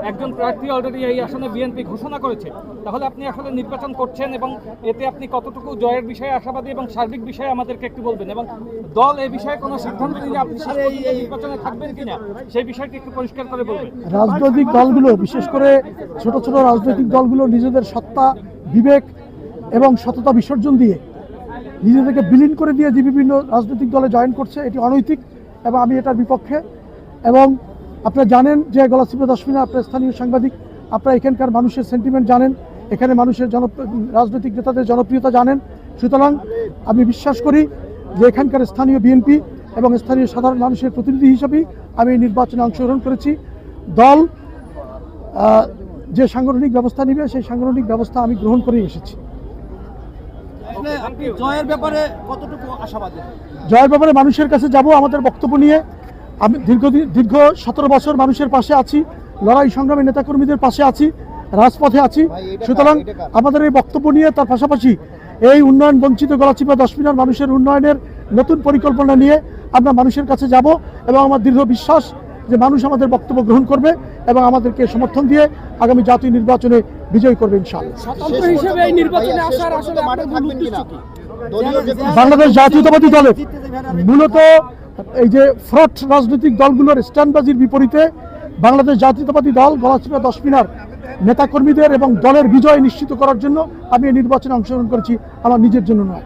একজন প্রার্থী অলরেডি এই আসনে বিএনপি ঘোষণা করেছে, তাহলে আপনি আসলে নির্বাচন করছেন এবং এতে আপনি কতটুকু জয়ের বিষয়ে আশাবাদী এবং সার্বিক বিষয়ে আমাদেরকে একটু বলবেন, এবং দল এই বিষয়ে কোনো সিদ্ধান্ত নিলে আপনি এই নির্বাচনে থাকবেন কিনা সেই বিষয়টি একটু পরিষ্কার করে বলবেন। রাজনৈতিক দলগুলো, বিশেষ করে ছোট ছোট রাজনৈতিক দলগুলো নিজেদের সত্তা, বিবেক এবং সততা বিসর্জন দিয়ে নিজেদেরকে বিলীন করে দিয়ে যে বিভিন্ন রাজনৈতিক দলে জয়েন করছে, এটি অনৈতিক এবং আমি এটার বিপক্ষে। এবং আপনারা জানেন যে গলাচিপা দশমিনা, আপনার স্থানীয় সাংবাদিক, আপনারা এখানকার মানুষের সেন্টিমেন্ট জানেন, এখানে মানুষের রাজনৈতিক নেতাদের জনপ্রিয়তা জানেন। সুতরাং আমি বিশ্বাস করি যে এখানকার স্থানীয় বিএনপি এবং স্থানীয় সাধারণ মানুষের প্রতিনিধি হিসেবেই আমি এই নির্বাচনে অংশগ্রহণ করেছি। দল যে সাংগঠনিক ব্যবস্থা নেবে সেই সাংগঠনিক ব্যবস্থা আমি গ্রহণ করে এসেছি। আপনি জয়ের ব্যাপারে কতটুকু আশাবাদী? জয়ের ব্যাপারে মানুষের কাছে যাব আমাদের বক্তব্য নিয়ে। আমি দীর্ঘ 17 বছর মানুষের পাশে আছি, লড়াই সংগ্রামী নেতাকর্মীদের পাশে আছি, রাজপথে আছি। সুতরাং আমাদের এই বক্তব্য নিয়ে, তার পাশাপাশি এই উন্নয়ন বঞ্চিত গলাচিপা দশমিনার মানুষের উন্নয়নের নতুন পরিকল্পনা নিয়ে আমরা মানুষের কাছে যাব এবং আমার দৃঢ় বিশ্বাস যে মানুষ আমাদের বক্তব্য গ্রহণ করবে এবং আমাদেরকে সমর্থন দিয়ে আগামী জাতীয় নির্বাচনে বিজয় করবে ইনশাআল্লাহ। স্বতন্ত্র হিসেবে এই নির্বাচনে আসার আসলে মাঠে থাকবেন কিনা? বাংলাদেশ জাতীয়তাবাদী দলের মূলত এই যে ফ্রড রাজনৈতিক দলগুলোর স্ট্যান্ডবাজির বিপরীতে বাংলাদেশ জাতীয়তাবাদী দল গলাচিপা দশমিনার নেতাকর্মীদের এবং দলের বিজয় নিশ্চিত করার জন্য আমি এই নির্বাচনে অংশগ্রহণ করেছি, আমার নিজের জন্য নয়।